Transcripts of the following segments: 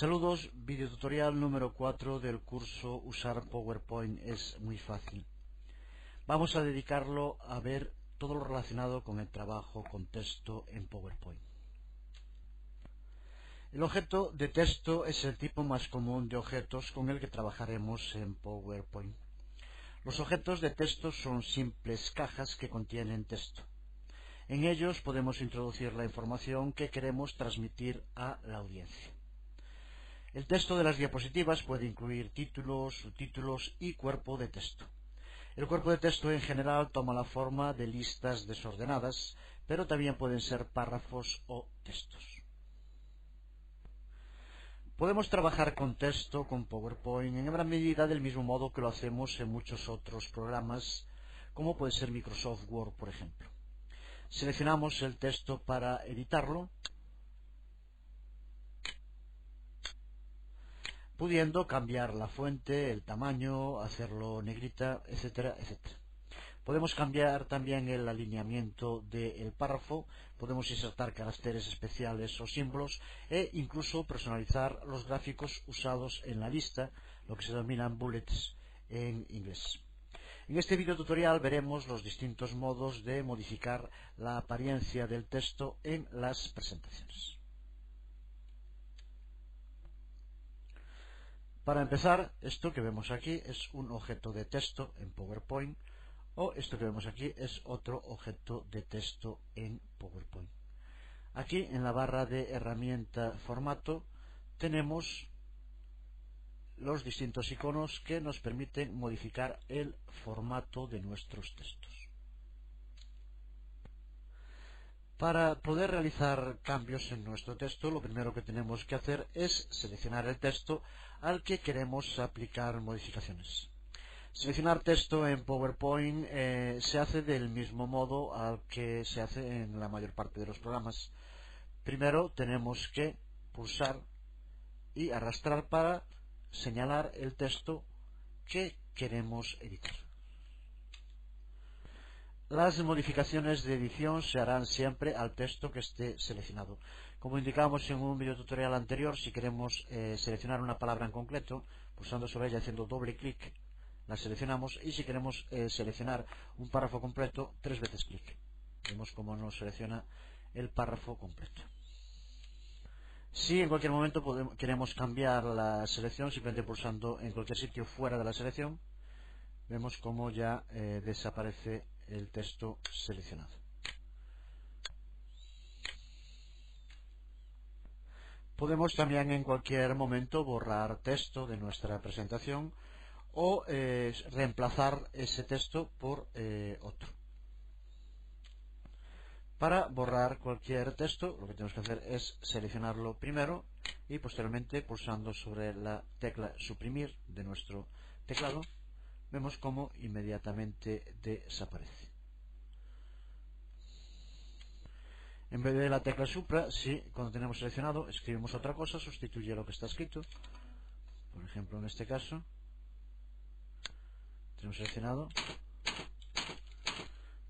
Saludos, vídeo tutorial número 4 del curso Usar PowerPoint es muy fácil. Vamos a dedicarlo a ver todo lo relacionado con el trabajo con texto en PowerPoint. El objeto de texto es el tipo más común de objetos con el que trabajaremos en PowerPoint. Los objetos de texto son simples cajas que contienen texto. En ellos podemos introducir la información que queremos transmitir a la audiencia. El texto de las diapositivas puede incluir títulos, subtítulos y cuerpo de texto. El cuerpo de texto en general toma la forma de listas desordenadas, pero también pueden ser párrafos o textos. Podemos trabajar con texto con PowerPoint en gran medida del mismo modo que lo hacemos en muchos otros programas, como puede ser Microsoft Word, por ejemplo. Seleccionamos el texto para editarlo, pudiendo cambiar la fuente, el tamaño, hacerlo negrita, etcétera, etcétera. Podemos cambiar también el alineamiento del párrafo, podemos insertar caracteres especiales o símbolos e incluso personalizar los gráficos usados en la lista, lo que se denominan bullets en inglés. En este video tutorial veremos los distintos modos de modificar la apariencia del texto en las presentaciones. Para empezar, esto que vemos aquí es un objeto de texto en PowerPoint, o esto que vemos aquí es otro objeto de texto en PowerPoint. Aquí en la barra de herramienta formato tenemos los distintos iconos que nos permiten modificar el formato de nuestros textos. Para poder realizar cambios en nuestro texto, lo primero que tenemos que hacer es seleccionar el texto al que queremos aplicar modificaciones. Seleccionar texto en PowerPoint se hace del mismo modo al que se hace en la mayor parte de los programas. Primero tenemos que pulsar y arrastrar para señalar el texto que queremos editar. Las modificaciones de edición se harán siempre al texto que esté seleccionado. Como indicamos en un video tutorial anterior, si queremos seleccionar una palabra en concreto, pulsando sobre ella haciendo doble clic, la seleccionamos, y si queremos seleccionar un párrafo completo, 3 veces clic. Vemos cómo nos selecciona el párrafo completo. Si en cualquier momento queremos cambiar la selección, simplemente pulsando en cualquier sitio fuera de la selección, vemos cómo ya desaparece el texto seleccionado. Podemos también en cualquier momento borrar texto de nuestra presentación o reemplazar ese texto por otro. Para borrar cualquier texto, lo que tenemos que hacer es seleccionarlo primero y posteriormente, pulsando sobre la tecla suprimir de nuestro teclado, vemos cómo inmediatamente desaparece. En vez de la tecla supra, si cuando tenemos seleccionado escribimos otra cosa, sustituye lo que está escrito. Por ejemplo, en este caso, tenemos seleccionado,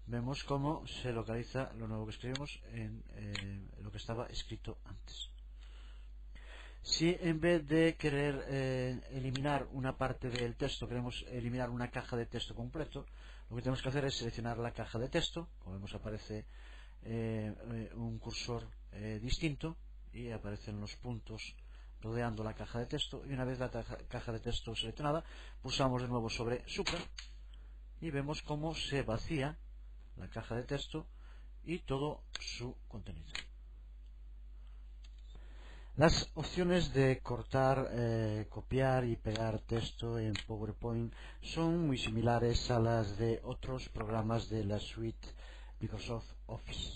vemos cómo se localiza lo nuevo que escribimos en lo que estaba escrito antes. Si en vez de querer eliminar una parte del texto, queremos eliminar una caja de texto completo, lo que tenemos que hacer es seleccionar la caja de texto. Como vemos, aparece un cursor distinto y aparecen los puntos rodeando la caja de texto, y una vez la caja de texto seleccionada, pulsamos de nuevo sobre supra y vemos cómo se vacía la caja de texto y todo su contenido. Las opciones de cortar, copiar y pegar texto en PowerPoint son muy similares a las de otros programas de la suite Microsoft Office.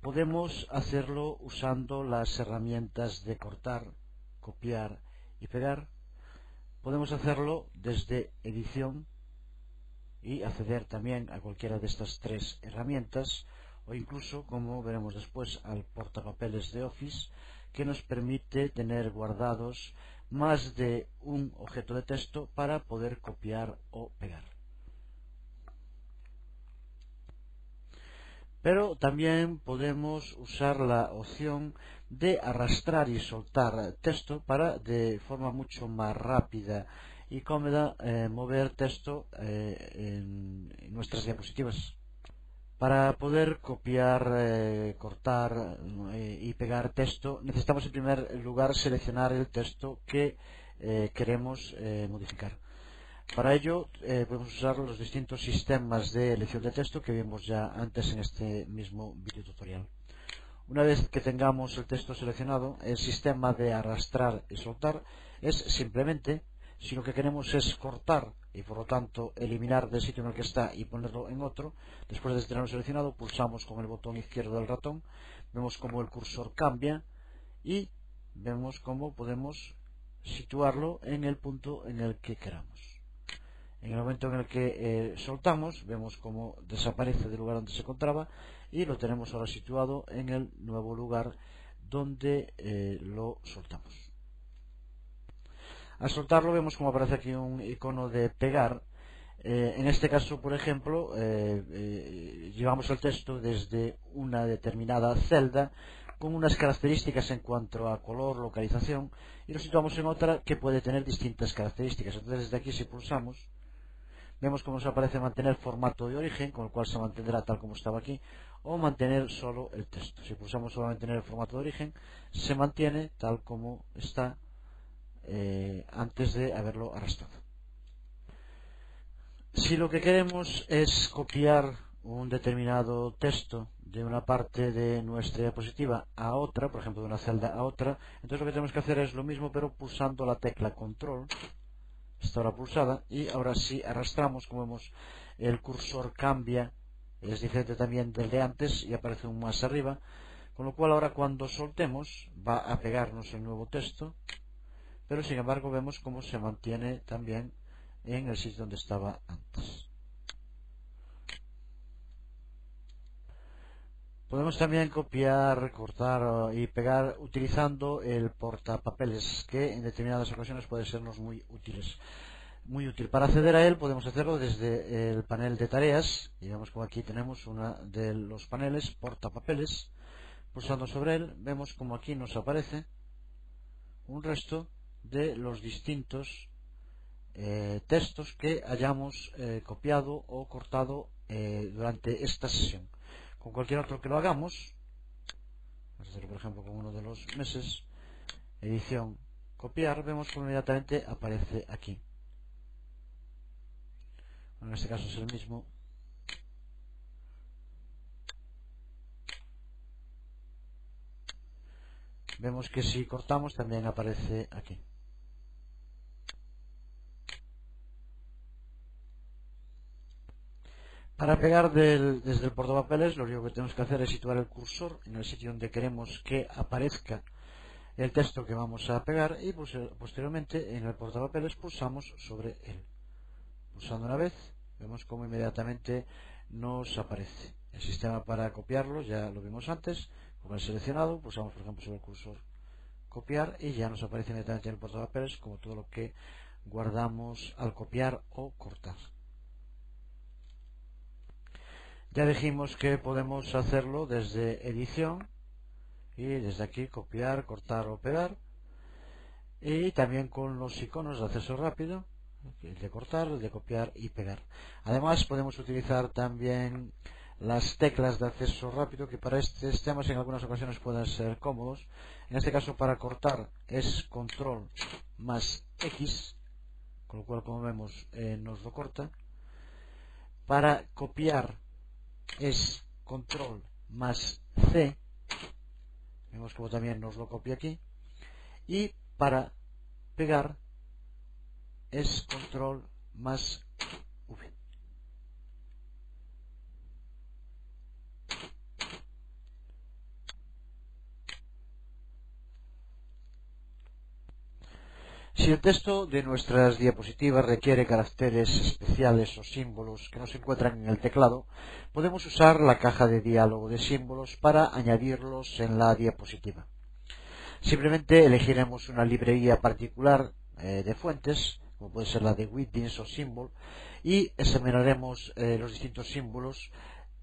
Podemos hacerlo usando las herramientas de cortar, copiar y pegar. Podemos hacerlo desde edición y acceder también a cualquiera de estas 3 herramientas, o incluso, como veremos después, al portapapeles de Office, que nos permite tener guardados más de un objeto de texto para poder copiar o pegar. Pero también podemos usar la opción de arrastrar y soltar texto para, de forma mucho más rápida y cómoda, mover texto en nuestras diapositivas. Para poder copiar, cortar y pegar texto, necesitamos en primer lugar seleccionar el texto que queremos modificar. Para ello podemos usar los distintos sistemas de elección de texto que vimos ya antes en este mismo video tutorial. Una vez que tengamos el texto seleccionado, el sistema de arrastrar y soltar es simplemente, si lo que queremos es cortar y por lo tanto eliminar del sitio en el que está y ponerlo en otro, después de tenerlo seleccionado pulsamos con el botón izquierdo del ratón, vemos cómo el cursor cambia y vemos cómo podemos situarlo en el punto en el que queramos. En el momento en el que soltamos, vemos cómo desaparece del lugar donde se encontraba y lo tenemos ahora situado en el nuevo lugar donde lo soltamos. Al soltarlo vemos cómo aparece aquí un icono de pegar. En este caso, por ejemplo, llevamos el texto desde una determinada celda con unas características en cuanto a color, localización, y lo situamos en otra que puede tener distintas características. Entonces, desde aquí, si pulsamos, vemos cómo nos aparece mantener formato de origen, con el cual se mantendrá tal como estaba aquí, o mantener solo el texto. Si pulsamos solo mantener el formato de origen, se mantiene tal como está antes de haberlo arrastrado. Si lo que queremos es copiar un determinado texto de una parte de nuestra diapositiva a otra, por ejemplo de una celda a otra, entonces lo que tenemos que hacer es lo mismo pero pulsando la tecla control. Está ahora pulsada y ahora si arrastramos, como vemos, el cursor cambia, es diferente también del de antes y aparece un más arriba, con lo cual ahora cuando soltemos va a pegarnos el nuevo texto, pero sin embargo vemos cómo se mantiene también en el sitio donde estaba antes. Podemos también copiar, cortar y pegar utilizando el portapapeles, que en determinadas ocasiones puede sernos muy útil. Para acceder a él podemos hacerlo desde el panel de tareas, y vemos como aquí tenemos uno de los paneles, portapapeles. Pulsando sobre él vemos como aquí nos aparece un resto de los distintos textos que hayamos copiado o cortado durante esta sesión. Con cualquier otro que lo hagamos, vamos a hacerlo por ejemplo con uno de los meses, edición, copiar, vemos como inmediatamente aparece aquí. En este caso es el mismo. Vemos que si cortamos también aparece aquí. Para pegar desde el portapapeles, lo único que tenemos que hacer es situar el cursor en el sitio donde queremos que aparezca el texto que vamos a pegar y posteriormente en el portapapeles pulsamos sobre él. Pulsando una vez, vemos cómo inmediatamente nos aparece. El sistema para copiarlo ya lo vimos antes, con el seleccionado, pulsamos por ejemplo sobre el cursor copiar y ya nos aparece inmediatamente en el portapapeles como todo lo que guardamos al copiar o cortar. Ya dijimos que podemos hacerlo desde edición y desde aquí copiar, cortar o pegar, y también con los iconos de acceso rápido, el de cortar, el de copiar y pegar. Además podemos utilizar también las teclas de acceso rápido, que para estos temas en algunas ocasiones pueden ser cómodos. En este caso para cortar es control más X, con lo cual como vemos nos lo corta. Para copiar es control más C, vemos como también nos lo copia aquí, y para pegar es control más V. Si el texto de nuestras diapositivas requiere caracteres especiales o símbolos que no se encuentran en el teclado, podemos usar la caja de diálogo de símbolos para añadirlos en la diapositiva. Simplemente elegiremos una librería particular de fuentes, como puede ser la de Widgets o Symbol, y examinaremos los distintos símbolos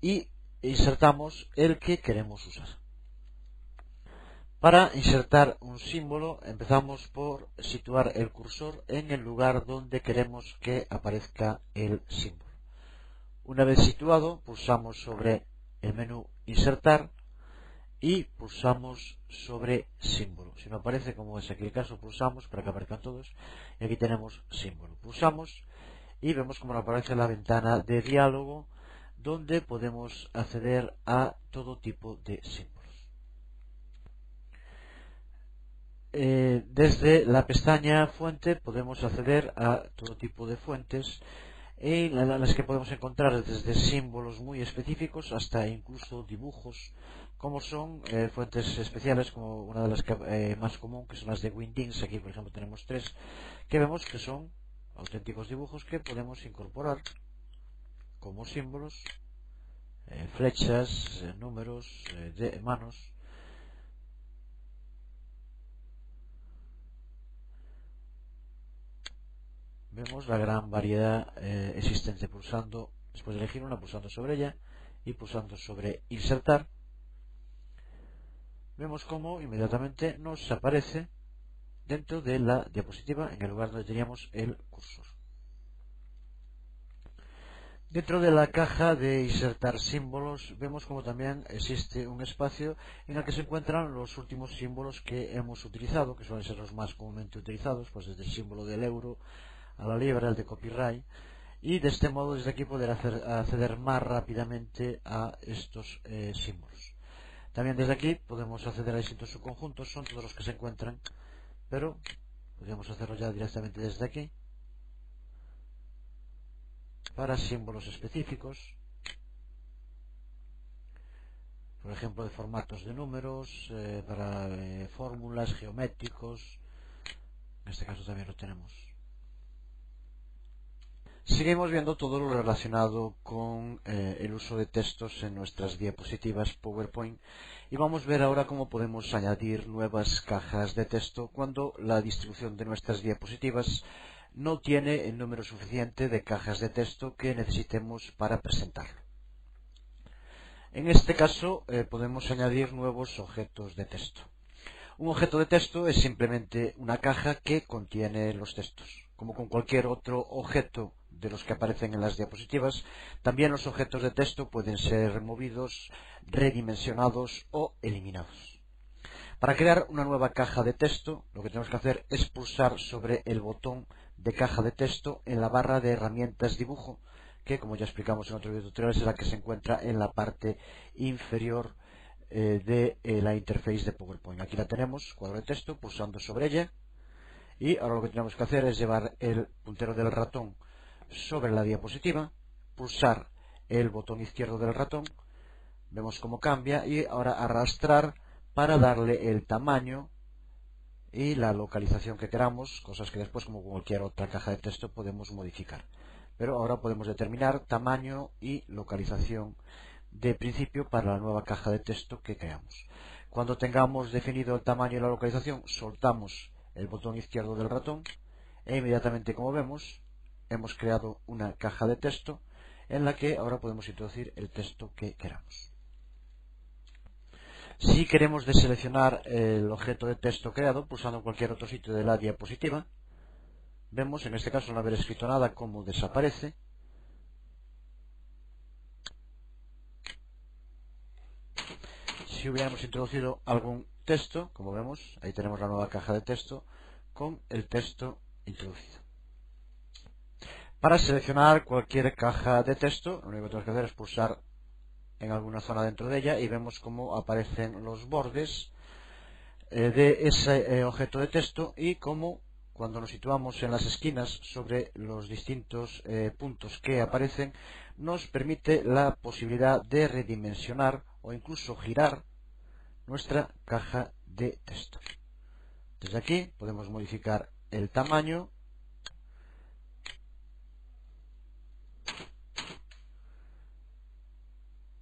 y insertamos el que queremos usar. Para insertar un símbolo empezamos por situar el cursor en el lugar donde queremos que aparezca el símbolo. Una vez situado, pulsamos sobre el menú Insertar y pulsamos sobre símbolo. Si no aparece, como es aquí el caso, pulsamos para que aparezcan todos y aquí tenemos símbolo. Pulsamos y vemos como aparece la ventana de diálogo donde podemos acceder a todo tipo de símbolos. Desde la pestaña Fuente podemos acceder a todo tipo de fuentes en las que podemos encontrar desde símbolos muy específicos hasta incluso dibujos, como son fuentes especiales, como una de las que, más común, que son las de Wingdings. Aquí por ejemplo tenemos tres que vemos que son auténticos dibujos que podemos incorporar como símbolos, flechas, números, de manos. Vemos la gran variedad existente pulsando, después de elegir una, pulsando sobre ella y pulsando sobre insertar. Vemos cómo inmediatamente nos aparece dentro de la diapositiva en el lugar donde teníamos el cursor. Dentro de la caja de insertar símbolos vemos como también existe un espacio en el que se encuentran los últimos símbolos que hemos utilizado, que suelen ser los más comúnmente utilizados, pues desde el símbolo del euro a la libra, el de copyright, y de este modo desde aquí poder acceder más rápidamente a estos símbolos. También desde aquí podemos acceder a distintos subconjuntos, son todos los que se encuentran, pero podríamos hacerlo ya directamente desde aquí para símbolos específicos, por ejemplo de formatos de números, para fórmulas, geométricos. En este caso también lo tenemos. Seguimos viendo todo lo relacionado con el uso de textos en nuestras diapositivas PowerPoint y vamos a ver ahora cómo podemos añadir nuevas cajas de texto cuando la distribución de nuestras diapositivas no tiene el número suficiente de cajas de texto que necesitemos para presentarlo. En este caso podemos añadir nuevos objetos de texto. Un objeto de texto es simplemente una caja que contiene los textos. Como con cualquier otro objeto de los que aparecen en las diapositivas, también los objetos de texto pueden ser removidos, redimensionados o eliminados. Para crear una nueva caja de texto, lo que tenemos que hacer es pulsar sobre el botón de caja de texto en la barra de herramientas dibujo, que como ya explicamos en otro video tutorial es la que se encuentra en la parte inferior de la interface de PowerPoint. Aquí la tenemos, cuadro de texto, pulsando sobre ella, y ahora lo que tenemos que hacer es llevar el puntero del ratón sobre la diapositiva, pulsar el botón izquierdo del ratón, vemos cómo cambia, y ahora arrastrar para darle el tamaño y la localización que queramos, cosas que después, como cualquier otra caja de texto, podemos modificar. Pero ahora podemos determinar tamaño y localización de principio para la nueva caja de texto que creamos. Cuando tengamos definido el tamaño y la localización, soltamos el botón izquierdo del ratón e inmediatamente, como vemos, hemos creado una caja de texto en la que ahora podemos introducir el texto que queramos. Si queremos deseleccionar el objeto de texto creado, pulsando en cualquier otro sitio de la diapositiva, vemos en este caso, al no haber escrito nada, cómo desaparece. Si hubiéramos introducido algún texto, como vemos, ahí tenemos la nueva caja de texto con el texto introducido. Para seleccionar cualquier caja de texto, lo único que tenemos que hacer es pulsar en alguna zona dentro de ella y vemos cómo aparecen los bordes de ese objeto de texto, y cómo cuando nos situamos en las esquinas sobre los distintos puntos que aparecen, nos permite la posibilidad de redimensionar o incluso girar nuestra caja de texto. Desde aquí podemos modificar el tamaño,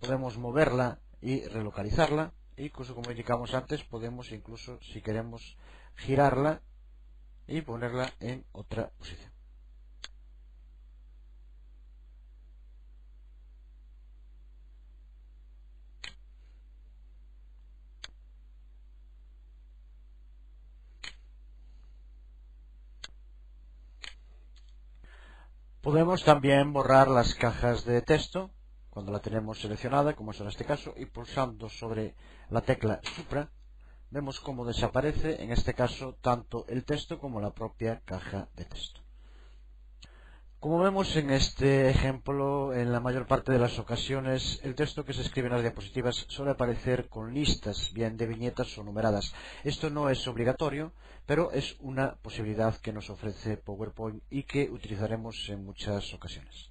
podemos moverla y relocalizarla, e incluso, como indicamos antes, podemos incluso, si queremos, girarla y ponerla en otra posición. Podemos también borrar las cajas de texto cuando la tenemos seleccionada, como es en este caso, y pulsando sobre la tecla Supra vemos cómo desaparece, en este caso, tanto el texto como la propia caja de texto. Como vemos en este ejemplo, en la mayor parte de las ocasiones, el texto que se escribe en las diapositivas suele aparecer con listas, bien de viñetas o numeradas. Esto no es obligatorio, pero es una posibilidad que nos ofrece PowerPoint y que utilizaremos en muchas ocasiones.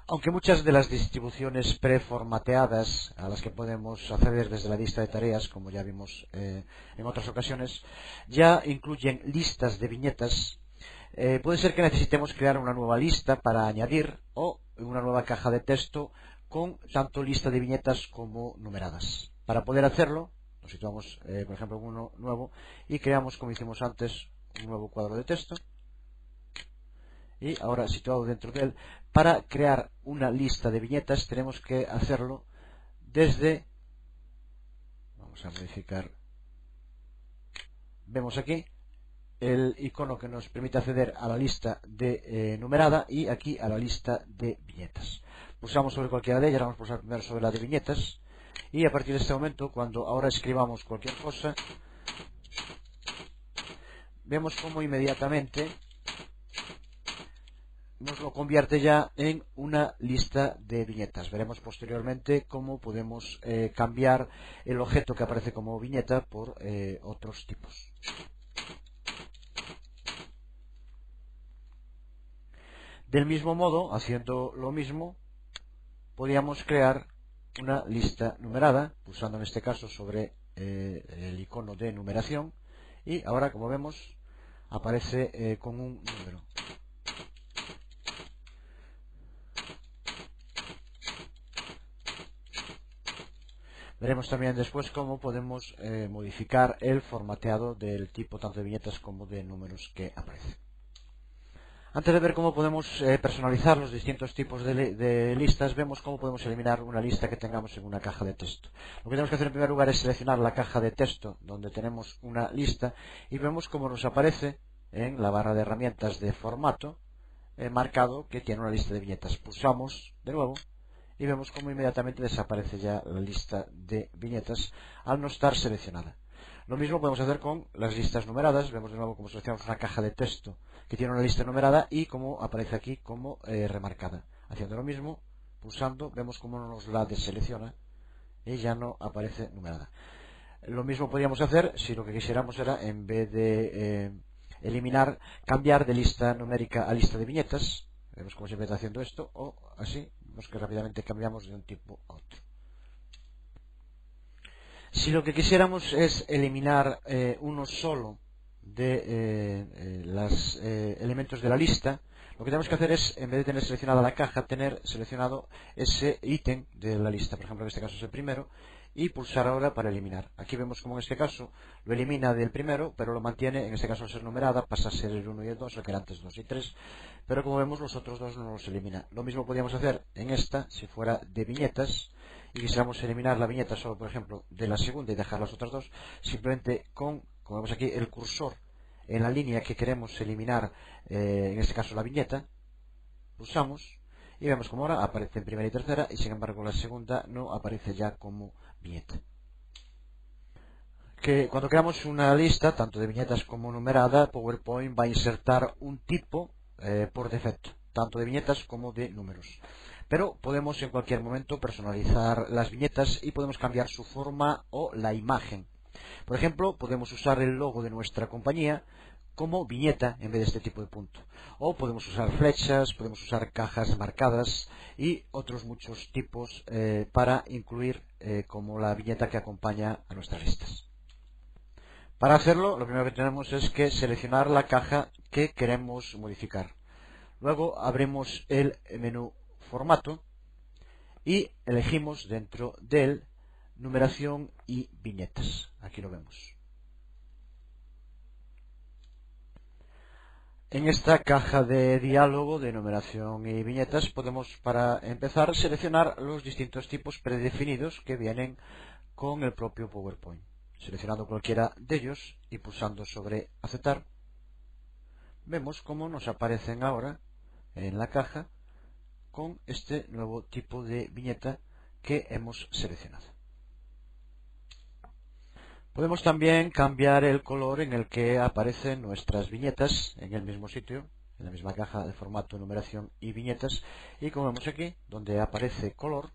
Aunque muchas de las distribuciones preformateadas a las que podemos acceder desde la lista de tareas, como ya vimos en otras ocasiones, ya incluyen listas de viñetas, puede ser que necesitemos crear una nueva lista para añadir o una nueva caja de texto con tanto lista de viñetas como numeradas. Para poder hacerlo, nos situamos, por ejemplo, en uno nuevo y creamos, como hicimos antes, un nuevo cuadro de texto. Y ahora, situado dentro de él, para crear una lista de viñetas tenemos que hacerlo desde, vamos a modificar, vemos aquí el icono que nos permite acceder a la lista de numerada y aquí a la lista de viñetas. Pulsamos sobre cualquiera de ellas, vamos a pulsar primero sobre la de viñetas y a partir de este momento, cuando ahora escribamos cualquier cosa, vemos cómo inmediatamente nos lo convierte ya en una lista de viñetas. Veremos posteriormente cómo podemos cambiar el objeto que aparece como viñeta por otros tipos. Del mismo modo, haciendo lo mismo, podríamos crear una lista numerada, pulsando en este caso sobre el icono de numeración y ahora, como vemos, aparece con un número. Veremos también después cómo podemos modificar el formateado del tipo tanto de viñetas como de números que aparece. Antes de ver cómo podemos personalizar los distintos tipos de listas, vemos cómo podemos eliminar una lista que tengamos en una caja de texto. Lo que tenemos que hacer en primer lugar es seleccionar la caja de texto donde tenemos una lista y vemos cómo nos aparece en la barra de herramientas de formato marcado que tiene una lista de viñetas. Pulsamos de nuevo y vemos cómo inmediatamente desaparece ya la lista de viñetas al no estar seleccionada. Lo mismo podemos hacer con las listas numeradas. Vemos de nuevo cómo seleccionamos una caja de texto que tiene una lista numerada y cómo aparece aquí como remarcada. Haciendo lo mismo, pulsando, vemos cómo nos la deselecciona y ya no aparece numerada. Lo mismo podríamos hacer si lo que quisiéramos era, en vez de eliminar, cambiar de lista numérica a lista de viñetas. Vemos cómo se está haciendo esto, o así, vemos que rápidamente cambiamos de un tipo a otro. Si lo que quisiéramos es eliminar uno solo de los elementos de la lista, lo que tenemos que hacer es, en vez de tener seleccionada la caja, tener seleccionado ese ítem de la lista. Por ejemplo, en este caso es el primero, y pulsar ahora para eliminar. Aquí vemos como en este caso lo elimina del primero, pero lo mantiene, en este caso al ser numerada, pasa a ser el 1 y el 2, lo que era antes 2 y 3, pero como vemos los otros dos no los elimina. Lo mismo podríamos hacer en esta, si fuera de viñetas, y quisiéramos eliminar la viñeta solo, por ejemplo, de la segunda y dejar las otras dos, simplemente como vemos aquí, el cursor en la línea que queremos eliminar, en este caso la viñeta, pulsamos y vemos como ahora aparece en primera y tercera y sin embargo la segunda no aparece ya como viñeta. Cuando creamos una lista, tanto de viñetas como numerada, PowerPoint va a insertar un tipo por defecto, tanto de viñetas como de números. Pero podemos en cualquier momento personalizar las viñetas y podemos cambiar su forma o la imagen. Por ejemplo, podemos usar el logo de nuestra compañía como viñeta en vez de este tipo de punto. O podemos usar flechas, podemos usar cajas marcadas y otros muchos tipos para incluir como la viñeta que acompaña a nuestras listas. Para hacerlo, lo primero que tenemos es que seleccionar la caja que queremos modificar. Luego abrimos el menú Formato y elegimos dentro del Numeración y Viñetas. Aquí lo vemos. En esta caja de diálogo de numeración y viñetas podemos, para empezar, seleccionar los distintos tipos predefinidos que vienen con el propio PowerPoint. Seleccionando cualquiera de ellos y pulsando sobre aceptar, vemos cómo nos aparecen ahora en la caja con este nuevo tipo de viñeta que hemos seleccionado. Podemos también cambiar el color en el que aparecen nuestras viñetas en el mismo sitio, en la misma caja de formato, numeración y viñetas, y como vemos aquí, donde aparece color,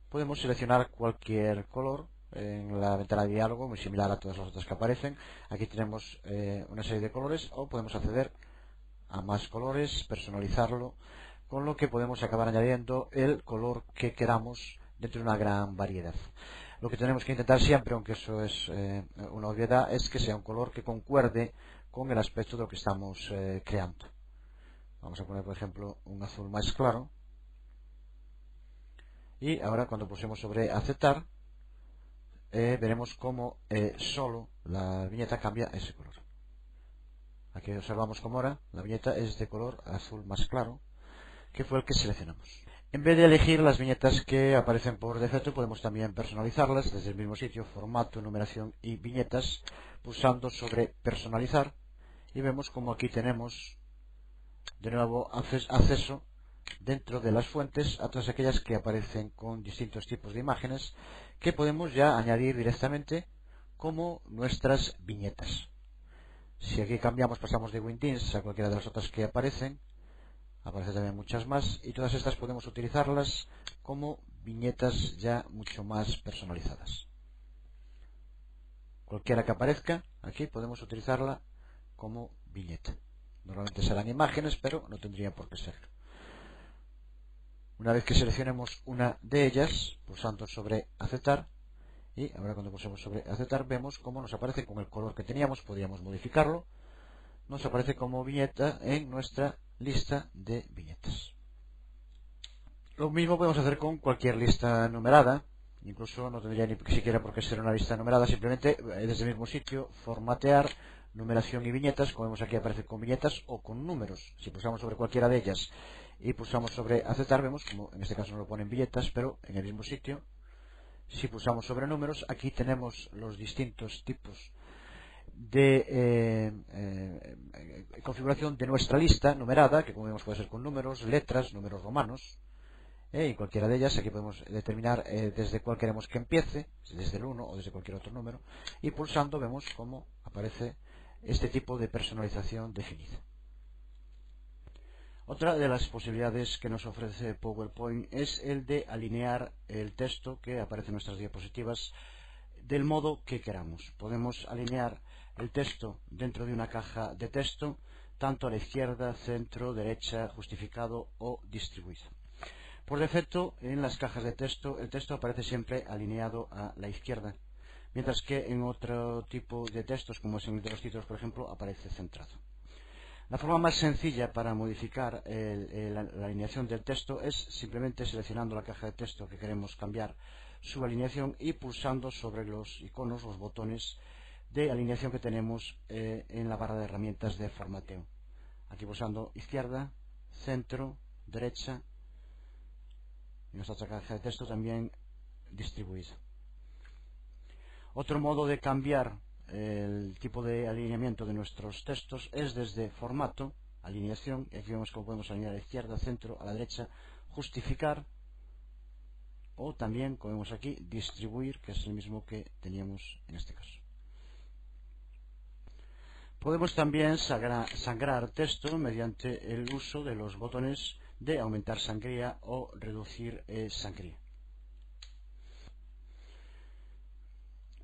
podemos seleccionar cualquier color en la ventana de diálogo, muy similar a todas las otras que aparecen. Aquí tenemos una serie de colores, o podemos acceder a más colores, personalizarlo, con lo que podemos acabar añadiendo el color que queramos dentro de una gran variedad. Lo que tenemos que intentar siempre, aunque eso es una obviedad, es que sea un color que concuerde con el aspecto de lo que estamos creando. Vamos a poner, por ejemplo, un azul más claro. Y ahora, cuando pulsemos sobre aceptar, veremos cómo solo la viñeta cambia ese color. Aquí observamos como ahora la viñeta es de color azul más claro, que fue el que seleccionamos. En vez de elegir las viñetas que aparecen por defecto, podemos también personalizarlas desde el mismo sitio, formato, numeración y viñetas, pulsando sobre personalizar, y vemos como aquí tenemos de nuevo acceso dentro de las fuentes a todas aquellas que aparecen con distintos tipos de imágenes que podemos ya añadir directamente como nuestras viñetas. Si aquí cambiamos, pasamos de Windins a cualquiera de las otras que aparecen también muchas más, y todas estas podemos utilizarlas como viñetas ya mucho más personalizadas. Cualquiera que aparezca aquí podemos utilizarla como viñeta. Normalmente serán imágenes, pero no tendría por qué serlo. Una vez que seleccionemos una de ellas, pulsando sobre aceptar, y ahora cuando pulsemos sobre aceptar vemos cómo nos aparece con el color que teníamos. Podríamos modificarlo. Nos aparece como viñeta en nuestra lista de viñetas. Lo mismo podemos hacer con cualquier lista numerada. Incluso no tendría ni siquiera por qué ser una lista numerada. Simplemente desde el mismo sitio, formatear, numeración y viñetas. Como vemos aquí, aparece con viñetas o con números. Si pulsamos sobre cualquiera de ellas y pulsamos sobre aceptar, vemos como en este caso no lo ponen viñetas, pero en el mismo sitio. Si pulsamos sobre números, aquí tenemos los distintos tipos de configuración de nuestra lista numerada, que como vemos puede ser con números, letras, números romanos, y cualquiera de ellas. Aquí podemos determinar desde cuál queremos que empiece, desde el 1 o desde cualquier otro número, y pulsando vemos cómo aparece este tipo de personalización definida. Otra de las posibilidades que nos ofrece PowerPoint es el de alinear el texto que aparece en nuestras diapositivas del modo que queramos. Podemos alinear el texto dentro de una caja de texto, tanto a la izquierda, centro, derecha, justificado o distribuido. Por defecto, en las cajas de texto, el texto aparece siempre alineado a la izquierda, mientras que en otro tipo de textos, como es en el de los títulos, por ejemplo, aparece centrado. La forma más sencilla para modificar la alineación del texto es simplemente seleccionando la caja de texto que queremos cambiar su alineación y pulsando sobre los iconos, los botones de alineación que tenemos en la barra de herramientas de formateo. Aquí pulsando izquierda, centro, derecha, y nuestra otra caja de texto también distribuida. Otro modo de cambiar el tipo de alineamiento de nuestros textos es desde formato, alineación, y aquí vemos cómo podemos alinear a la izquierda, centro, a la derecha, justificar, o también, como vemos aquí, distribuir, que es el mismo que teníamos en este caso. Podemos también sangrar texto mediante el uso de los botones de aumentar sangría o reducir sangría.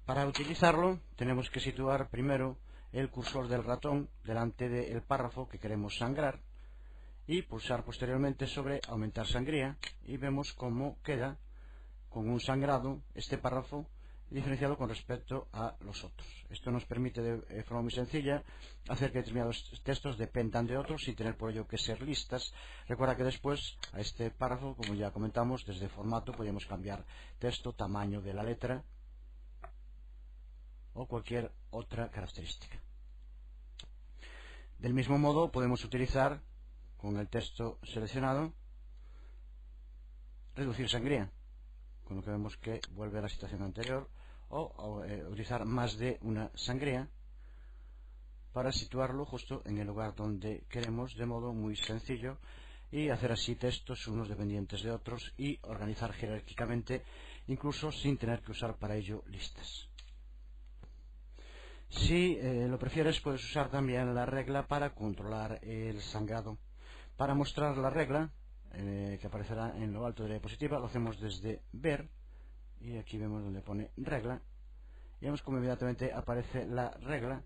Para utilizarlo tenemos que situar primero el cursor del ratón delante del párrafo que queremos sangrar y pulsar posteriormente sobre aumentar sangría, y vemos cómo queda con un sangrado este párrafo diferenciado con respecto a los otros. Esto nos permite de forma muy sencilla hacer que determinados textos dependan de otros sin tener por ello que ser listas. Recuerda que después a este párrafo, como ya comentamos, desde formato podemos cambiar texto, tamaño de la letra o cualquier otra característica. Del mismo modo podemos utilizar con el texto seleccionado reducir sangría, con lo que vemos que vuelve a la situación anterior, o utilizar más de una sangría para situarlo justo en el lugar donde queremos, de modo muy sencillo, y hacer así textos unos dependientes de otros y organizar jerárquicamente, incluso sin tener que usar para ello listas. Si lo prefieres, puedes usar también la regla para controlar el sangrado. Para mostrar la regla, que aparecerá en lo alto de la diapositiva, lo hacemos desde ver, y aquí vemos donde pone regla, y vemos como inmediatamente aparece la regla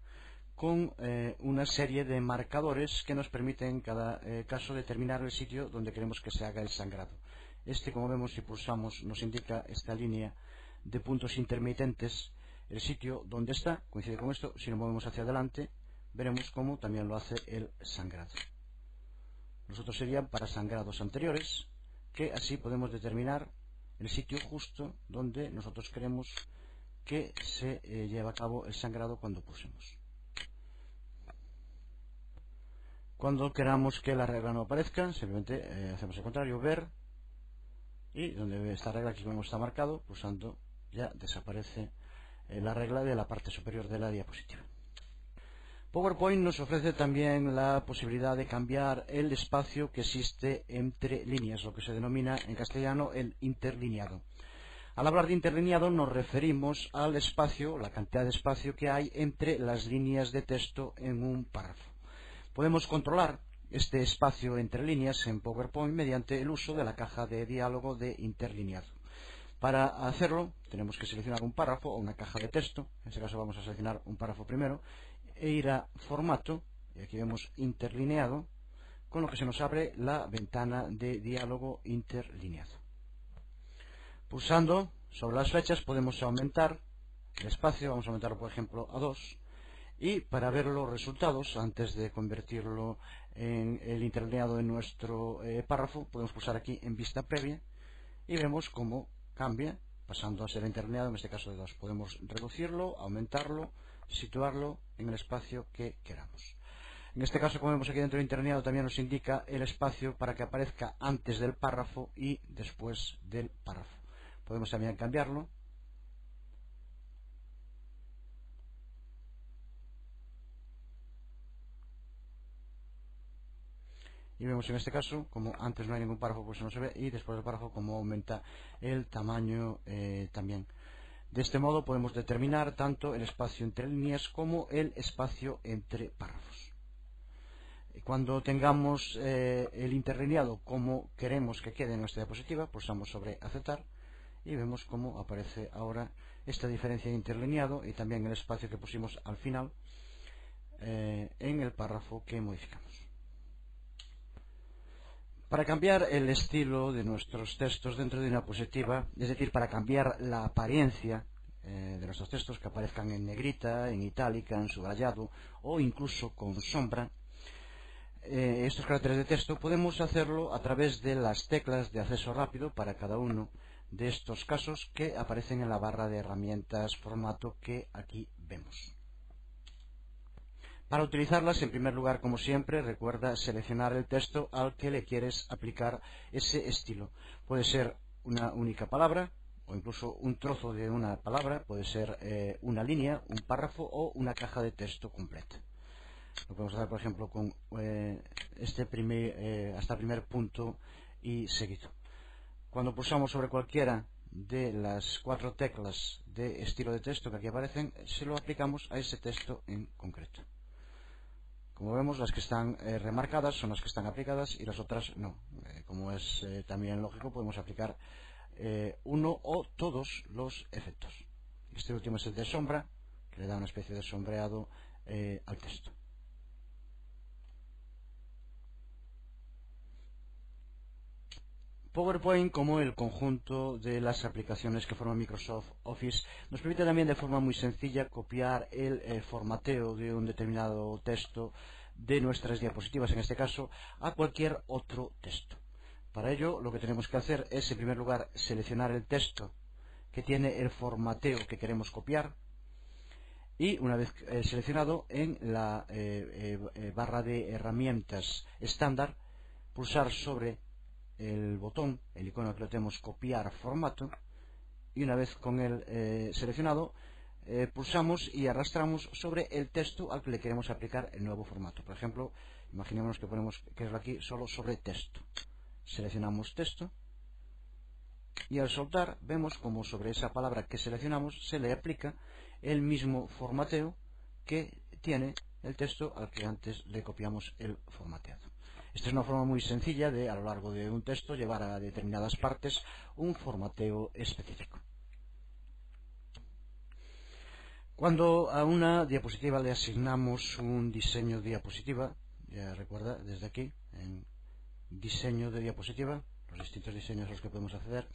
con una serie de marcadores que nos permiten en cada caso determinar el sitio donde queremos que se haga el sangrado. Como vemos, si pulsamos, nos indica esta línea de puntos intermitentes el sitio donde está, coincide con esto. Si nos movemos hacia adelante, veremos cómo también lo hace el sangrado. Los otros serían para sangrados anteriores, que así podemos determinar el sitio justo donde nosotros queremos que se lleve a cabo el sangrado cuando pulsemos. Cuando queramos que la regla no aparezca, simplemente hacemos el contrario, ver, y donde esta regla aquí como está marcado, pulsando ya desaparece la regla de la parte superior de la diapositiva. PowerPoint nos ofrece también la posibilidad de cambiar el espacio que existe entre líneas, lo que se denomina en castellano el interlineado. Al hablar de interlineado nos referimos al espacio, la cantidad de espacio que hay entre las líneas de texto en un párrafo. Podemos controlar este espacio entre líneas en PowerPoint mediante el uso de la caja de diálogo de interlineado. Para hacerlo tenemos que seleccionar un párrafo o una caja de texto. En este caso vamos a seleccionar un párrafo primero e ir a formato, y aquí vemos interlineado, con lo que se nos abre la ventana de diálogo interlineado. Pulsando sobre las flechas podemos aumentar el espacio, vamos a aumentarlo por ejemplo a 2, y para ver los resultados antes de convertirlo en el interlineado en nuestro párrafo, podemos pulsar aquí en vista previa y vemos cómo cambia, pasando a ser interlineado, en este caso de 2. Podemos reducirlo, aumentarlo, situarlo en el espacio que queramos. En este caso, como vemos aquí dentro del interlineado, también nos indica el espacio para que aparezca antes del párrafo y después del párrafo. Podemos también cambiarlo. Y vemos en este caso, como antes no hay ningún párrafo, pues no se ve, y después del párrafo como aumenta el tamaño también. De este modo podemos determinar tanto el espacio entre líneas como el espacio entre párrafos. Cuando tengamos el interlineado como queremos que quede en nuestra diapositiva, pulsamos sobre aceptar y vemos cómo aparece ahora esta diferencia de interlineado y también el espacio que pusimos al final en el párrafo que modificamos. Para cambiar el estilo de nuestros textos dentro de una diapositiva, es decir, para cambiar la apariencia de nuestros textos, que aparezcan en negrita, en itálica, en subrayado o incluso con sombra, estos caracteres de texto podemos hacerlo a través de las teclas de acceso rápido para cada uno de estos casos que aparecen en la barra de herramientas formato que aquí vemos. Para utilizarlas, en primer lugar, como siempre, recuerda seleccionar el texto al que le quieres aplicar ese estilo. Puede ser una única palabra o incluso un trozo de una palabra, puede ser una línea, un párrafo o una caja de texto completa. Lo podemos hacer, por ejemplo, con hasta el primer punto y seguido. Cuando pulsamos sobre cualquiera de las 4 teclas de estilo de texto que aquí aparecen, se lo aplicamos a ese texto en concreto. Como vemos, las que están remarcadas son las que están aplicadas y las otras no. Como es también lógico, podemos aplicar uno o todos los efectos. Este último es el de sombra, que le da una especie de sombreado al texto. PowerPoint, como el conjunto de las aplicaciones que forman Microsoft Office, nos permite también de forma muy sencilla copiar el formateo de un determinado texto de nuestras diapositivas, en este caso, a cualquier otro texto. Para ello, lo que tenemos que hacer es, en primer lugar, seleccionar el texto que tiene el formateo que queremos copiar y, una vez seleccionado, en la barra de herramientas estándar, pulsar sobre el botón, el icono que lo tenemos, copiar formato, y una vez con el seleccionado, pulsamos y arrastramos sobre el texto al que le queremos aplicar el nuevo formato. Por ejemplo, imaginémonos que ponemos que es aquí solo sobre texto. Seleccionamos texto y al soltar vemos como sobre esa palabra que seleccionamos se le aplica el mismo formateo que tiene el texto al que antes le copiamos el formateado. Esta es una forma muy sencilla de, a lo largo de un texto, llevar a determinadas partes un formateo específico. Cuando a una diapositiva le asignamos un diseño de diapositiva, ya recuerda, desde aquí, en diseño de diapositiva, los distintos diseños a los que podemos acceder,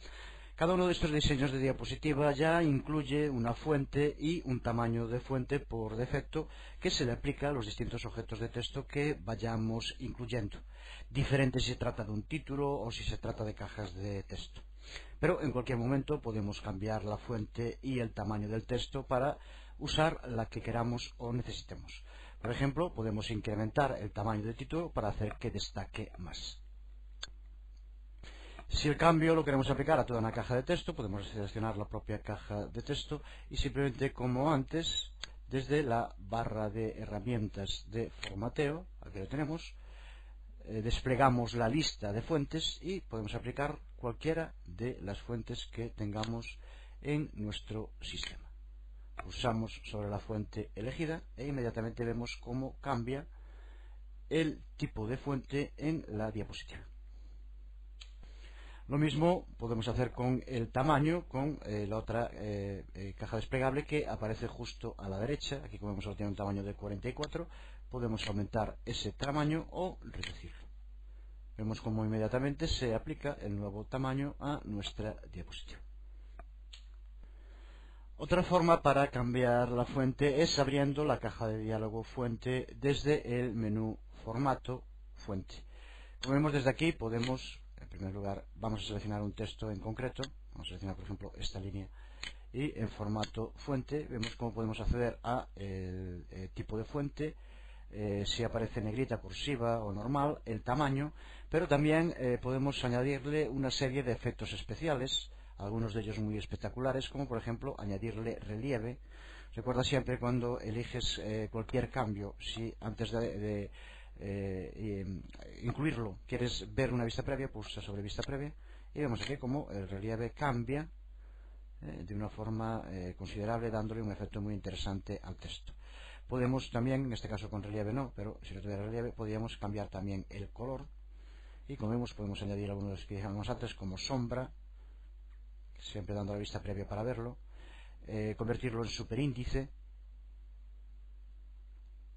cada uno de estos diseños de diapositiva ya incluye una fuente y un tamaño de fuente por defecto que se le aplica a los distintos objetos de texto que vayamos incluyendo, diferente si se trata de un título o si se trata de cajas de texto. Pero en cualquier momento podemos cambiar la fuente y el tamaño del texto para usar la que queramos o necesitemos. Por ejemplo, podemos incrementar el tamaño del título para hacer que destaque más. Si el cambio lo queremos aplicar a toda una caja de texto, podemos seleccionar la propia caja de texto y simplemente, como antes, desde la barra de herramientas de formateo, aquí lo tenemos, desplegamos la lista de fuentes y podemos aplicar cualquiera de las fuentes que tengamos en nuestro sistema. Pulsamos sobre la fuente elegida e inmediatamente vemos cómo cambia el tipo de fuente en la diapositiva. Lo mismo podemos hacer con el tamaño, con la otra caja desplegable que aparece justo a la derecha. Aquí, como vemos, solo tiene un tamaño de 44. Podemos aumentar ese tamaño o reducirlo. Vemos cómo inmediatamente se aplica el nuevo tamaño a nuestra diapositiva. Otra forma para cambiar la fuente es abriendo la caja de diálogo fuente desde el menú Formato Fuente. Como vemos desde aquí, podemos, en primer lugar, vamos a seleccionar un texto en concreto. Vamos a seleccionar, por ejemplo, esta línea. Y en formato fuente vemos cómo podemos acceder a el tipo de fuente, si aparece negrita, cursiva o normal, el tamaño, pero también podemos añadirle una serie de efectos especiales, algunos de ellos muy espectaculares, como por ejemplo añadirle relieve. Recuerda siempre cuando eliges cualquier cambio, si antes de incluirlo quieres ver una vista previa, pulsa sobre vista previa y vemos aquí como el relieve cambia de una forma considerable, dándole un efecto muy interesante al texto. Podemos también, en este caso con relieve no, pero si no tuviera relieve podríamos cambiar también el color y, como vemos, podemos añadir algunos de los que dijimos antes, como sombra, siempre dando la vista previa para verlo, convertirlo en superíndice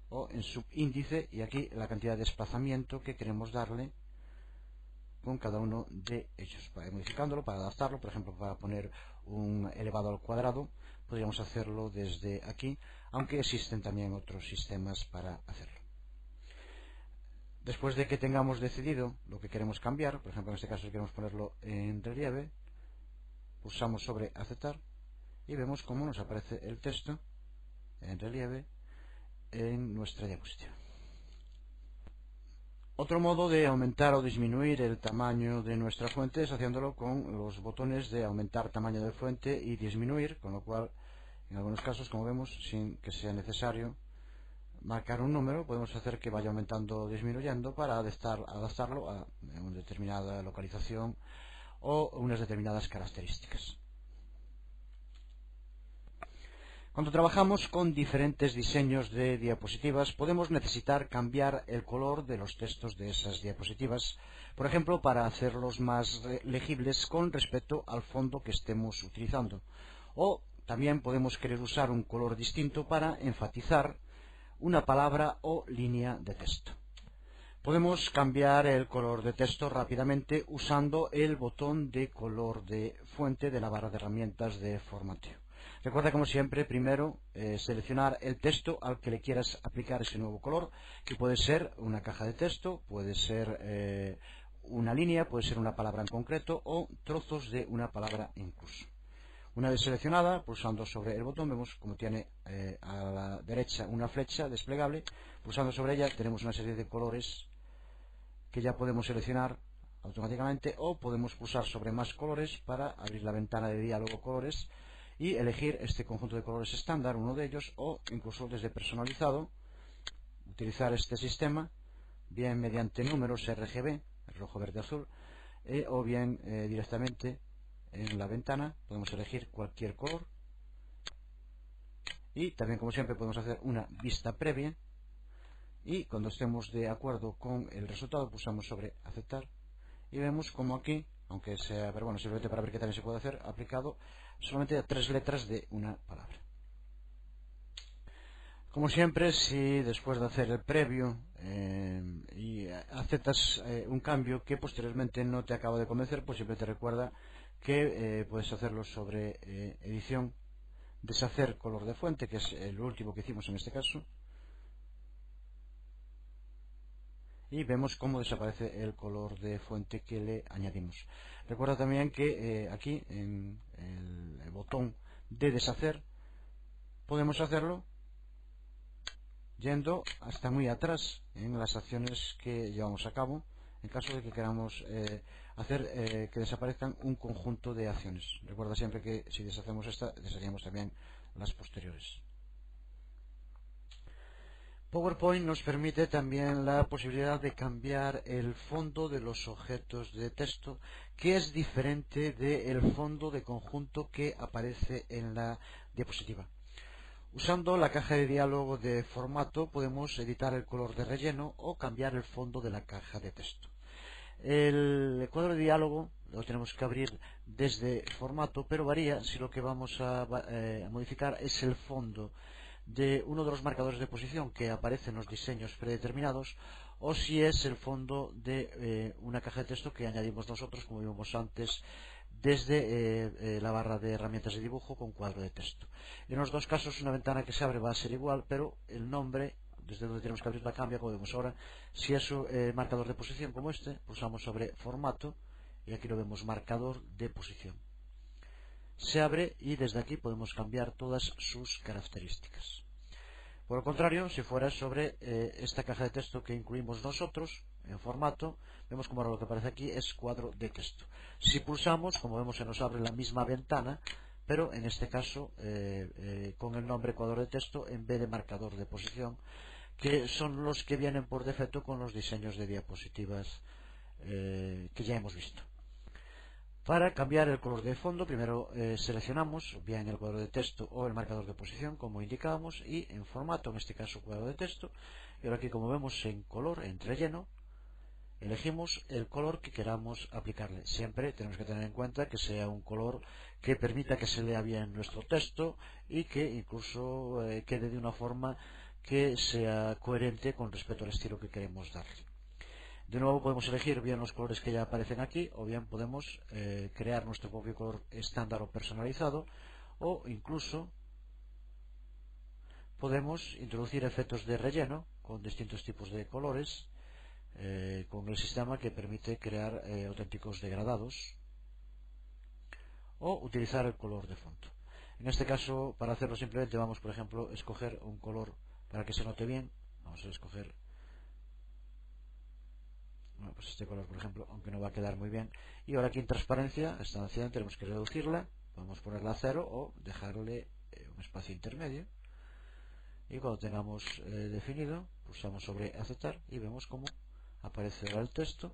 o en subíndice, y aquí la cantidad de desplazamiento que queremos darle con cada uno de ellos, para ir modificándolo, para adaptarlo. Por ejemplo, para poner un elevado al cuadrado podríamos hacerlo desde aquí, aunque existen también otros sistemas para hacerlo. Después de que tengamos decidido lo que queremos cambiar, por ejemplo en este caso queremos ponerlo en relieve, pulsamos sobre aceptar y vemos cómo nos aparece el texto en relieve en nuestra diapositiva. Otro modo de aumentar o disminuir el tamaño de nuestra fuente es haciéndolo con los botones de aumentar tamaño de fuente y disminuir, con lo cual en algunos casos, como vemos, sin que sea necesario marcar un número, podemos hacer que vaya aumentando o disminuyendo para adaptarlo a una determinada localización o unas determinadas características. Cuando trabajamos con diferentes diseños de diapositivas, podemos necesitar cambiar el color de los textos de esas diapositivas, por ejemplo, para hacerlos más legibles con respecto al fondo que estemos utilizando. O también podemos querer usar un color distinto para enfatizar una palabra o línea de texto. Podemos cambiar el color de texto rápidamente usando el botón de color de fuente de la barra de herramientas de formateo. Recuerda, como siempre, primero seleccionar el texto al que le quieras aplicar ese nuevo color, que puede ser una caja de texto, puede ser una línea, puede ser una palabra en concreto o trozos de una palabra incluso. Una vez seleccionada, pulsando sobre el botón, vemos como tiene a la derecha una flecha desplegable. Pulsando sobre ella tenemos una serie de colores que ya podemos seleccionar automáticamente, o podemos pulsar sobre más colores para abrir la ventana de diálogo colores y elegir este conjunto de colores estándar, uno de ellos, o incluso desde personalizado, utilizar este sistema, bien mediante números RGB, rojo, verde, azul, o bien directamente en la ventana podemos elegir cualquier color. Y también, como siempre, podemos hacer una vista previa y cuando estemos de acuerdo con el resultado pulsamos sobre aceptar y vemos como aquí, aunque sea, pero bueno, simplemente para ver qué también se puede hacer, aplicado solamente a 3 letras de una palabra. Como siempre, si después de hacer el previo y aceptas un cambio que posteriormente no te acaba de convencer, pues siempre te recuerda que puedes hacerlo sobre edición, deshacer color de fuente, que es el último que hicimos en este caso, y vemos cómo desaparece el color de fuente que le añadimos. Recuerda también que aquí en el botón de deshacer podemos hacerlo yendo hasta muy atrás en las acciones que llevamos a cabo, en caso de que queramos hacer que desaparezcan un conjunto de acciones. Recuerda siempre que si deshacemos esta, desharíamos también las posteriores. PowerPoint nos permite también la posibilidad de cambiar el fondo de los objetos de texto, que es diferente del fondo de conjunto que aparece en la diapositiva. Usando la caja de diálogo de formato podemos editar el color de relleno o cambiar el fondo de la caja de texto. El cuadro de diálogo lo tenemos que abrir desde formato, pero varía si lo que vamos a modificar es el fondo de uno de los marcadores de posición que aparecen en los diseños predeterminados, o si es el fondo de una caja de texto que añadimos nosotros, como vimos antes, desde la barra de herramientas de dibujo con cuadro de texto. En los dos casos una ventana que se abre va a ser igual, pero el nombre, desde donde tenemos que abrirla, cambia, como vemos ahora. Si es un marcador de posición como este, pulsamos sobre formato y aquí lo vemos, marcador de posición. Se abre y desde aquí podemos cambiar todas sus características. Por el contrario, si fuera sobre esta caja de texto que incluimos nosotros en formato, vemos como ahora lo que aparece aquí es cuadro de texto. Si pulsamos, como vemos, se nos abre la misma ventana, pero en este caso con el nombre cuadro de texto en vez de marcador de posición, que son los que vienen por defecto con los diseños de diapositivas que ya hemos visto. Para cambiar el color de fondo, primero seleccionamos bien el cuadro de texto o el marcador de posición, como indicábamos, y en formato, en este caso cuadro de texto, y ahora aquí, como vemos, en color, en relleno, elegimos el color que queramos aplicarle. Siempre tenemos que tener en cuenta que sea un color que permita que se lea bien nuestro texto y que incluso quede de una forma que sea coherente con respecto al estilo que queremos darle. De nuevo podemos elegir bien los colores que ya aparecen aquí, o bien podemos crear nuestro propio color estándar o personalizado, o incluso podemos introducir efectos de relleno con distintos tipos de colores con el sistema que permite crear auténticos degradados, o utilizar el color de fondo. En este caso, para hacerlo simplemente vamos, por ejemplo, a escoger un color para que se note bien. Vamos a escoger pues este color, por ejemplo, aunque no va a quedar muy bien. Y ahora aquí en transparencia, esta acción tenemos que reducirla, podemos ponerla a 0 o dejarle un espacio intermedio, y cuando tengamos definido, pulsamos sobre aceptar y vemos cómo aparece ahora el texto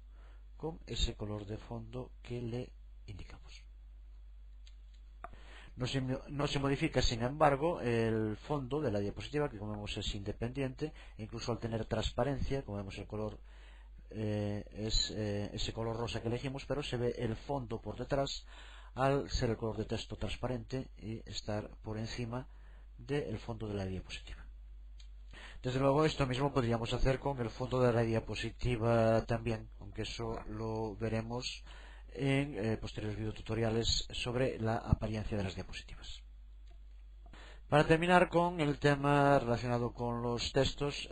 con ese color de fondo que le indicamos. No se modifica, sin embargo, el fondo de la diapositiva, que como vemos es independiente, e incluso al tener transparencia, como vemos el color es ese color rosa que elegimos, pero se ve el fondo por detrás al ser el color de texto transparente y estar por encima del fondo de la diapositiva. Desde luego esto mismo podríamos hacer con el fondo de la diapositiva también, aunque eso lo veremos en posteriores videotutoriales sobre la apariencia de las diapositivas. Para terminar con el tema relacionado con los textos,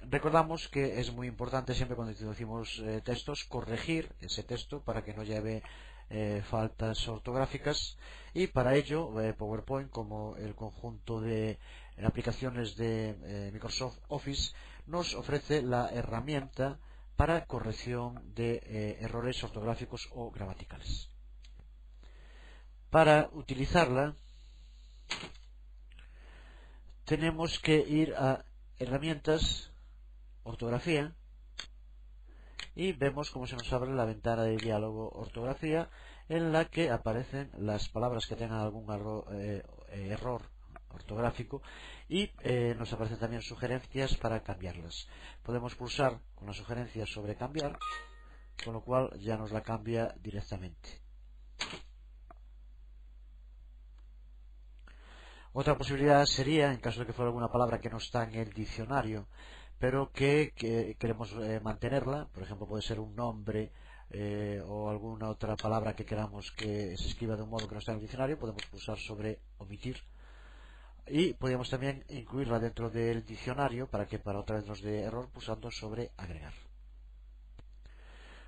recordamos que es muy importante siempre cuando introducimos textos corregir ese texto para que no lleve faltas ortográficas, y para ello PowerPoint, como el conjunto de aplicaciones de Microsoft Office, nos ofrece la herramienta para corrección de errores ortográficos o gramaticales. Para utilizarla tenemos que ir a herramientas, ortografía, y vemos cómo se nos abre la ventana de diálogo ortografía, en la que aparecen las palabras que tengan algún error ortográfico, y nos aparecen también sugerencias para cambiarlas. Podemos pulsar con la sugerencia sobre cambiar, con lo cual ya nos la cambia directamente. Otra posibilidad sería, en caso de que fuera alguna palabra que no está en el diccionario, pero que queremos mantenerla, por ejemplo puede ser un nombre o alguna otra palabra que queramos que se escriba de un modo que no está en el diccionario, podemos pulsar sobre omitir, y podríamos también incluirla dentro del diccionario para que para otra vez nos dé error, pulsando sobre agregar.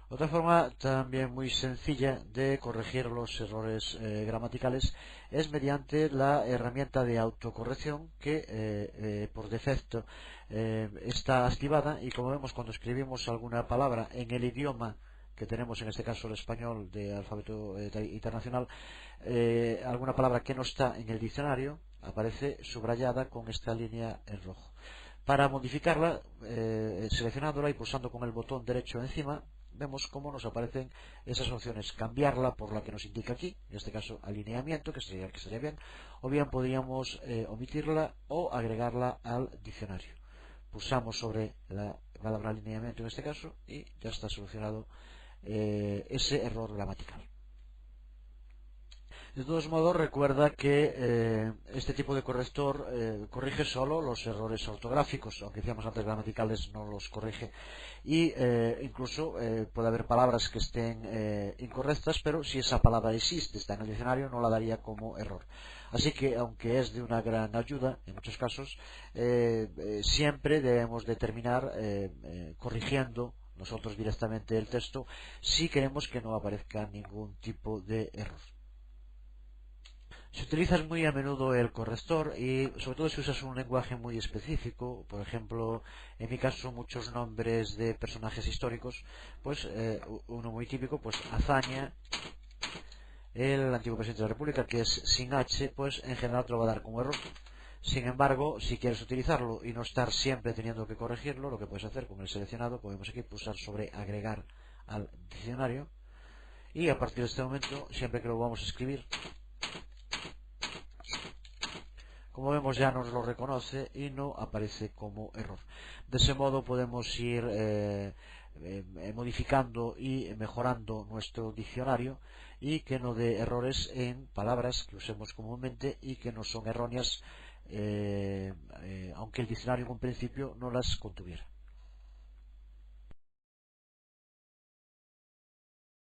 Otra forma también muy sencilla de corregir los errores gramaticales es mediante la herramienta de autocorrección que por defecto está activada, y como vemos cuando escribimos alguna palabra en el idioma que tenemos, en este caso el español de alfabeto internacional, alguna palabra que no está en el diccionario aparece subrayada con esta línea en rojo. Para modificarla, seleccionándola y pulsando con el botón derecho encima, vemos cómo nos aparecen esas opciones: cambiarla por la que nos indica aquí, en este caso alineamiento, que sería bien, o bien podríamos omitirla o agregarla al diccionario. Pulsamos sobre la palabra alineamiento en este caso y ya está solucionado ese error gramatical. De todos modos, recuerda que este tipo de corrector corrige solo los errores ortográficos, aunque decíamos antes gramaticales no los corrige, y incluso puede haber palabras que estén incorrectas, pero si esa palabra existe, está en el diccionario, no la daría como error. Así que, aunque es de una gran ayuda en muchos casos, siempre debemos de terminar corrigiendo nosotros directamente el texto si queremos que no aparezca ningún tipo de error. Si utilizas muy a menudo el corrector, y sobre todo si usas un lenguaje muy específico, por ejemplo, en mi caso muchos nombres de personajes históricos, pues uno muy típico, pues Azaña, el antiguo presidente de la República, que es sin H, pues en general te lo va a dar como error. Sin embargo, si quieres utilizarlo y no estar siempre teniendo que corregirlo, lo que puedes hacer con el seleccionado, podemos aquí pulsar sobre agregar al diccionario, y a partir de este momento, siempre que lo vamos a escribir, como vemos, ya nos lo reconoce y no aparece como error. De ese modo podemos ir modificando y mejorando nuestro diccionario, y que no dé errores en palabras que usemos comúnmente y que no son erróneas, aunque el diccionario en un principio no las contuviera.